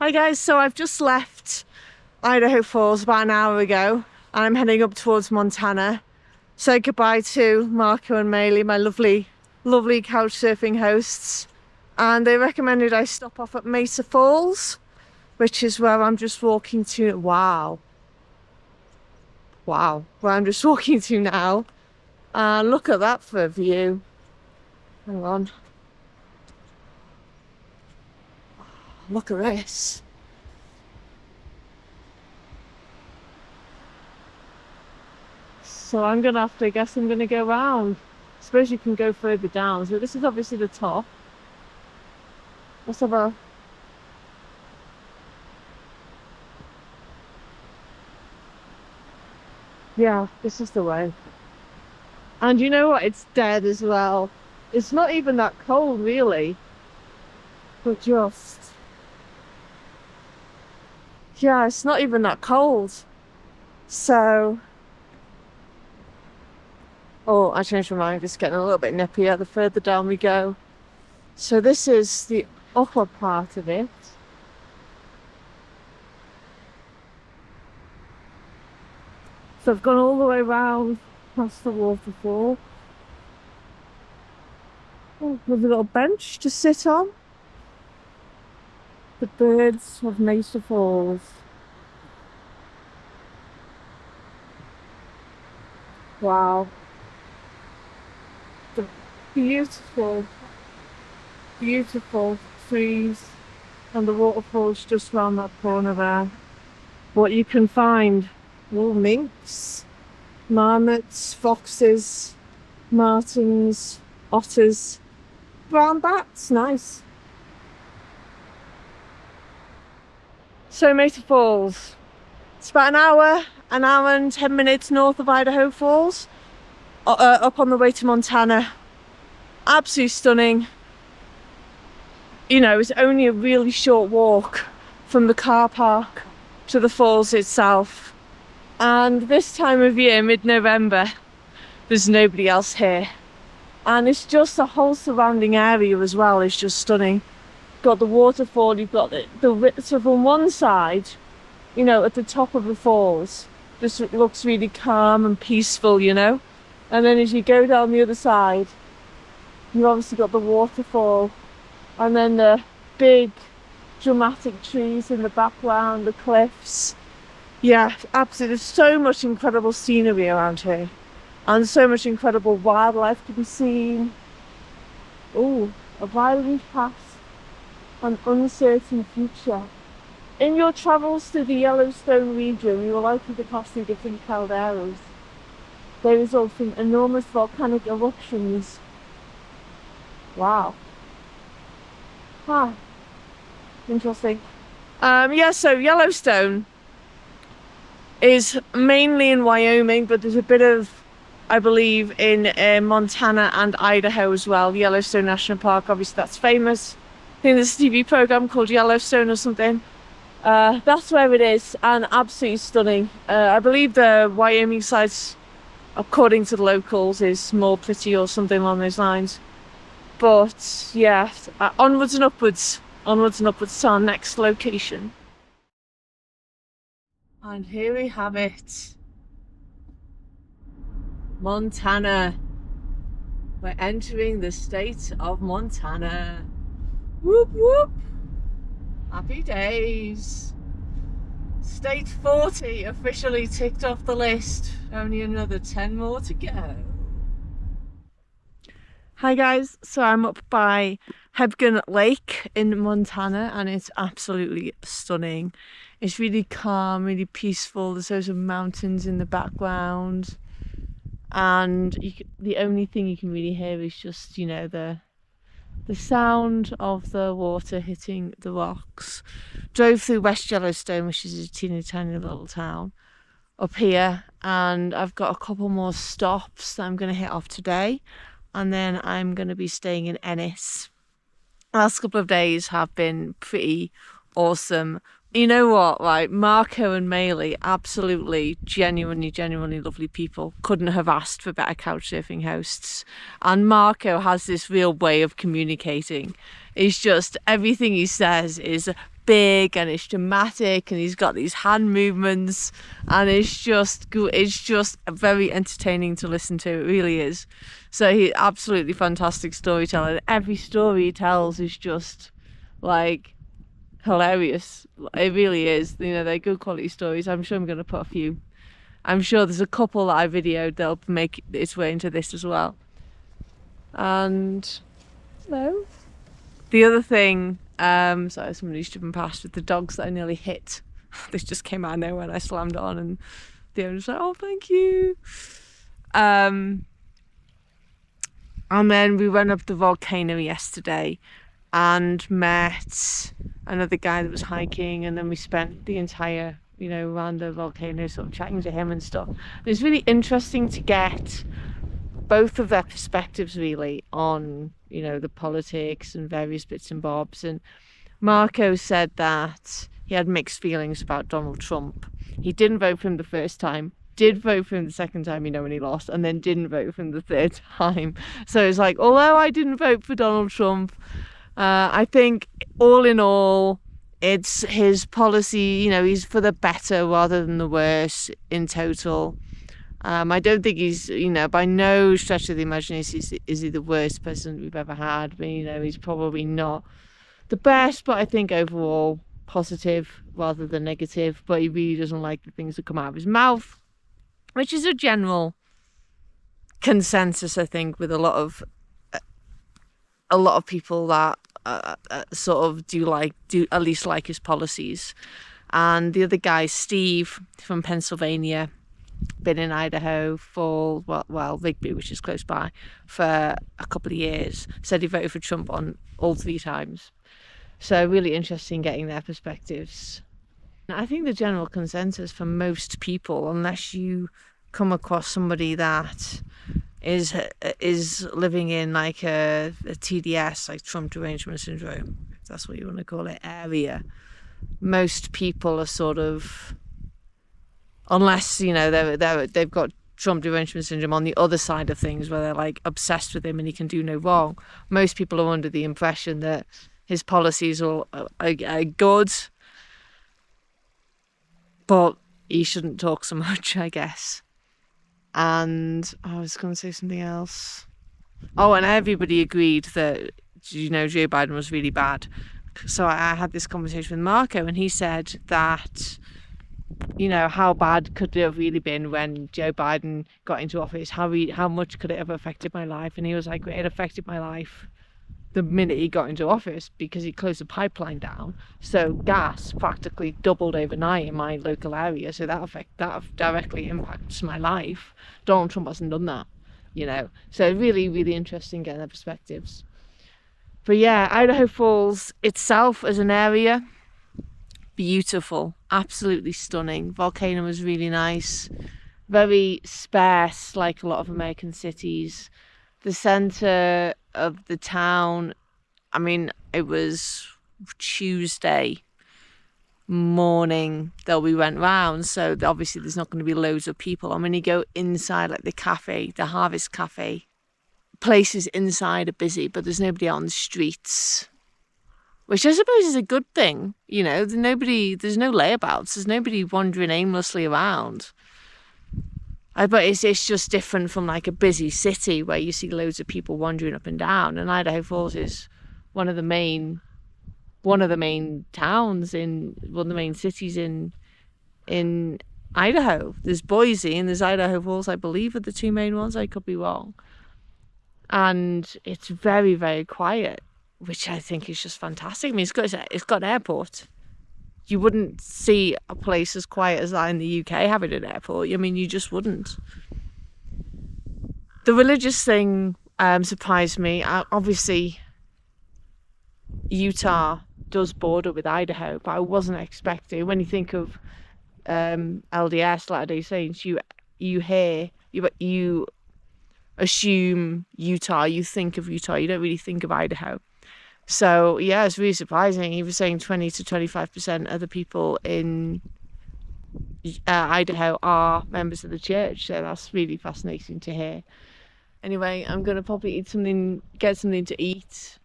Hi guys, so I've just left Idaho Falls about an hour ago and I'm heading up towards Montana. Say goodbye to Marco and Maylee, my lovely couch surfing hosts, and they recommended I stop off at Mesa Falls, which is where I'm just walking to. Wow, where I'm just walking to now. And look at that for a view. Hang on. Look at this. So I'm gonna have to, I guess I'm gonna go round. I suppose you can go further down. So this is obviously the top. Let's have a... Yeah, this is the way. And you know what? It's dead as well. It's not even that cold really. But just... yeah, it's not even that cold. So... oh, I changed my mind. It's getting a little bit nippier the further down we go. So this is the upper part of it. So I've gone all the way around past the waterfall. Oh, with a little bench to sit on. The birds of Mesa Falls. Wow. The beautiful trees and the waterfalls just round that corner there. What you can find: all minks, marmots, foxes, martens, otters, brown bats. Nice. So Mesa Falls, it's about an hour and 10 minutes north of Idaho Falls, up on the way to Montana. Absolutely stunning. You know, it's only a really short walk from the car park to the falls itself. And this time of year, mid-November, there's nobody else here. And it's just the whole surrounding area as well is just stunning. Got the waterfall, you've got the so from one side, you know, at the top of the falls, just it looks really calm and peaceful, you know. And then as you go down the other side, you've obviously got the waterfall, and then the big dramatic trees in the background, the cliffs. Yeah, absolutely. There's so much incredible scenery around here and so much incredible wildlife to be seen. Oh, a violent past, an uncertain future. In your travels to the Yellowstone region, you are likely to pass through different calderas. They result from enormous volcanic eruptions. Wow. Huh. Interesting. Yeah, so Yellowstone is mainly in Wyoming, but there's a bit of, I believe, in Montana and Idaho as well. Yellowstone National Park, obviously that's famous. I think there's a TV program called Yellowstone or something. That's where it is, and absolutely stunning. I believe the Wyoming side, according to the locals, is more pretty or something along those lines. But yeah, onwards and upwards to our next location. And here we have it, Montana. We're entering the state of Montana. Whoop whoop, happy days. State 40 officially ticked off the list. Only another 10 more to go. Hi guys, so I'm up by Hebgen Lake in Montana and it's absolutely stunning. It's really calm, really peaceful. There's loads of mountains in the background, and the only thing you can really hear is just, you know, the sound of the water hitting the rocks. Drove through West Yellowstone, which is a teeny tiny little town up here, and I've got a couple more stops that I'm going to hit off today. And then I'm going to be staying in Ennis. The last couple of days have been pretty awesome. You know what, right? Marco and Maylee, absolutely, genuinely lovely people. Couldn't have asked for better couchsurfing hosts. And Marco has this real way of communicating. It's just, everything he says is big and it's dramatic, and he's got these hand movements, and it's just very entertaining to listen to. It really is. So he's absolutely fantastic storyteller. Every story he tells is just like hilarious. It really is. You know, they're good quality stories. I'm sure I'm going to put a few. I'm sure there's a couple that I videoed that'll make its way into this as well. And no. The other thing, sorry, somebody's driven past with the dogs that I nearly hit. This just came out of nowhere and I slammed on, and the owner's like, oh, thank you. And then we went up the volcano yesterday and met another guy that was hiking, and then we spent the entire, you know, around the volcano sort of chatting to him and stuff. And it's really interesting to get both of their perspectives really on, you know, the politics and various bits and bobs. And Marco said that he had mixed feelings about Donald Trump. He didn't vote for him the first time, did vote for him the second time, you know, when he lost, and then didn't vote for him the third time. So it's like, although I didn't vote for Donald Trump, I think all in all, it's his policy, you know, he's for the better rather than the worse in total. I don't think he's, you know, by no stretch of the imagination is he the worst president we've ever had. But, you know, he's probably not the best, but I think overall positive rather than negative. But he really doesn't like the things that come out of his mouth, which is a general consensus, I think, with a lot of people that sort of do at least like his policies. And the other guy, Steve from Pennsylvania, been in Idaho for, well, Rigby, which is close by, for a couple of years, said he voted for Trump on all 3 times. So really interesting getting their perspectives. I think the general consensus for most people, unless you come across somebody that is living in like a TDS, like Trump derangement syndrome, if that's what you want to call it, area, most people are sort of, unless, you know, they've got Trump derangement syndrome on the other side of things, where they're like obsessed with him and he can do no wrong. Most people are under the impression that his policies are good, but he shouldn't talk so much, I guess. And I was going to say something else. Oh, and everybody agreed that, you know, Joe Biden was really bad. So I had this conversation with Marco, and he said that, you know, how bad could it have really been when Joe Biden got into office? How much could it have affected my life? And he was like, it affected my life the minute he got into office, because he closed the pipeline down. So gas practically doubled overnight in my local area. So that directly impacts my life. Donald Trump hasn't done that, you know. So really, really interesting getting their perspectives. But yeah, Idaho Falls itself as an area, beautiful, absolutely stunning. Volcano was really nice, very sparse, like a lot of American cities. The center of the town, I mean, it was Tuesday morning that we went round, so obviously there's not going to be loads of people. And when you go inside, like the cafe, the Harvest Cafe, places inside are busy, but there's nobody out on the streets, which I suppose is a good thing. You know, there's no layabouts, there's nobody wandering aimlessly around. But it's just different from like a busy city where you see loads of people wandering up and down. And Idaho Falls is one of the main towns in one of the main cities in Idaho. There's Boise and there's Idaho Falls, I believe, are the 2 main ones. I could be wrong. And it's very, very quiet, which I think is just fantastic. I mean, it's got an airport. You wouldn't see a place as quiet as that in the UK having an airport. I mean, you just wouldn't. The religious thing surprised me. Obviously, Utah does border with Idaho, but I wasn't expecting. When you think of LDS, Latter-day Saints, you assume Utah. You think of Utah. You don't really think of Idaho. So yeah, it's really surprising. He was saying 20 to 25% of the people in Idaho are members of the church. So that's really fascinating to hear. Anyway, I'm going to probably get something to eat,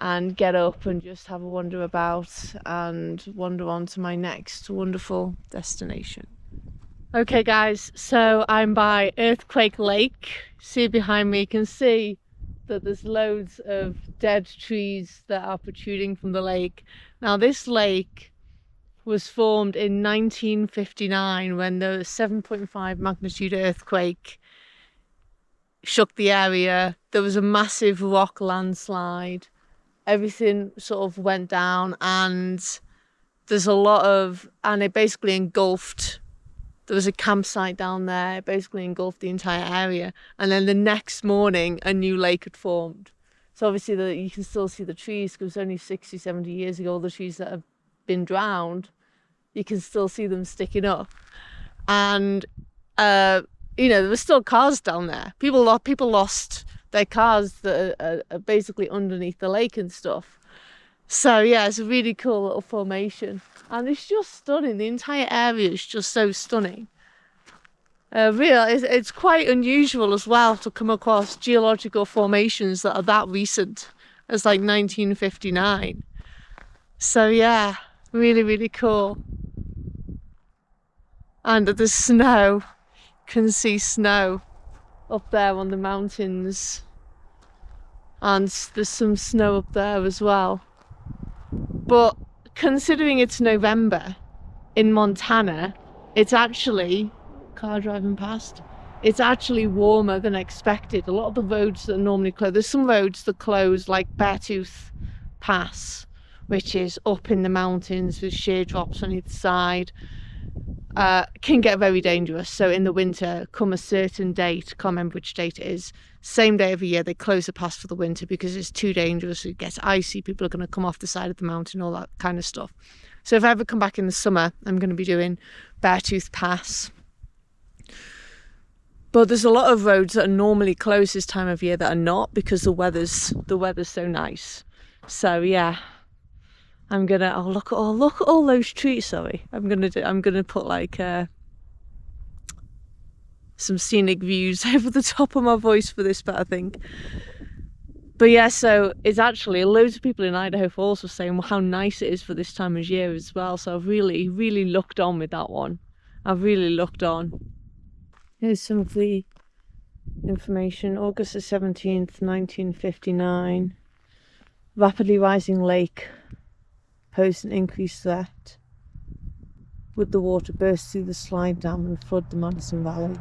and get up and just have a wander about and wander on to my next wonderful destination. Okay guys, so I'm by Earthquake Lake. See behind me, you can see that there's loads of dead trees that are protruding from the lake. Now this lake was formed in 1959 when the 7.5 magnitude earthquake shook the area. There was a massive rock landslide. Everything sort of went down, and there's a lot of, and it basically engulfed, there was a campsite down there, it basically engulfed the entire area. And then the next morning, a new lake had formed. So obviously you can still see the trees, because only 60, 70 years ago, all the trees that have been drowned, you can still see them sticking up. And, you know, there were still cars down there. People lost their cars that are basically underneath the lake and stuff. So yeah, it's a really cool little formation, and it's just stunning. The entire area is just so stunning. It's quite unusual as well to come across geological formations that are that recent as like 1959. So yeah, really, really cool. And the snow, you can see snow up there on the mountains, and there's some snow up there as well. But considering it's November in Montana, it's actually, car driving past, it's actually warmer than expected. A lot of the roads that are normally closed, there's some roads that close, like Beartooth Pass, which is up in the mountains with sheer drops on either side. Can get very dangerous. So in the winter, come a certain date, can't remember which date it is, same day every year they close the pass for the winter because it's too dangerous. It gets icy, people are going to come off the side of the mountain, all that kind of stuff. So if I ever come back in the summer, I'm going to be doing Beartooth Pass. But there's a lot of roads that are normally closed this time of year that are not, because the weather's so nice. So yeah, I'm gonna, oh look at all those trees, sorry. I'm gonna put like some scenic views over the top of my voice for this bit, I think. But yeah, so it's actually, loads of people in Idaho Falls were saying how nice it is for this time of year as well. So I've really, really looked on with that one. I've really looked on. Here's some of the information. August the 17th, 1959. Rapidly rising lake posed an increased threat. Would the water burst through the slide dam and flood the Madison Valley?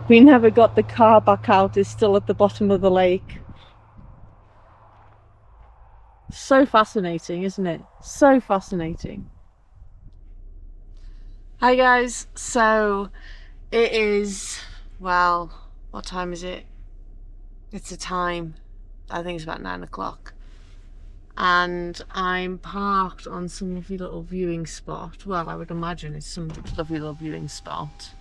We never got the car back out, it's still at the bottom of the lake. So fascinating, isn't it? So fascinating. Hi guys, so it is, well, what time is it? It's a time, I think it's about 9 o'clock. And I'm parked on some lovely little viewing spot. Well, I would imagine it's some lovely little viewing spot.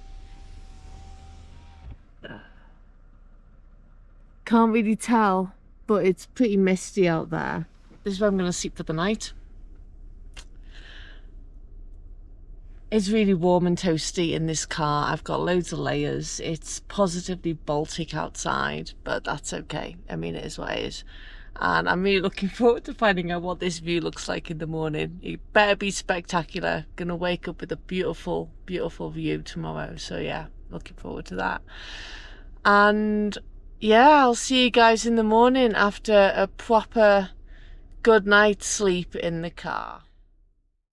Can't really tell, but it's pretty misty out there. This is where I'm going to sleep for the night. It's really warm and toasty in this car. I've got loads of layers. It's positively Baltic outside, but that's okay. I mean, it is what it is. And I'm really looking forward to finding out what this view looks like in the morning. It better be spectacular. Gonna wake up with a beautiful, beautiful view tomorrow. So yeah, looking forward to that. And yeah, I'll see you guys in the morning after a proper good night's sleep in the car.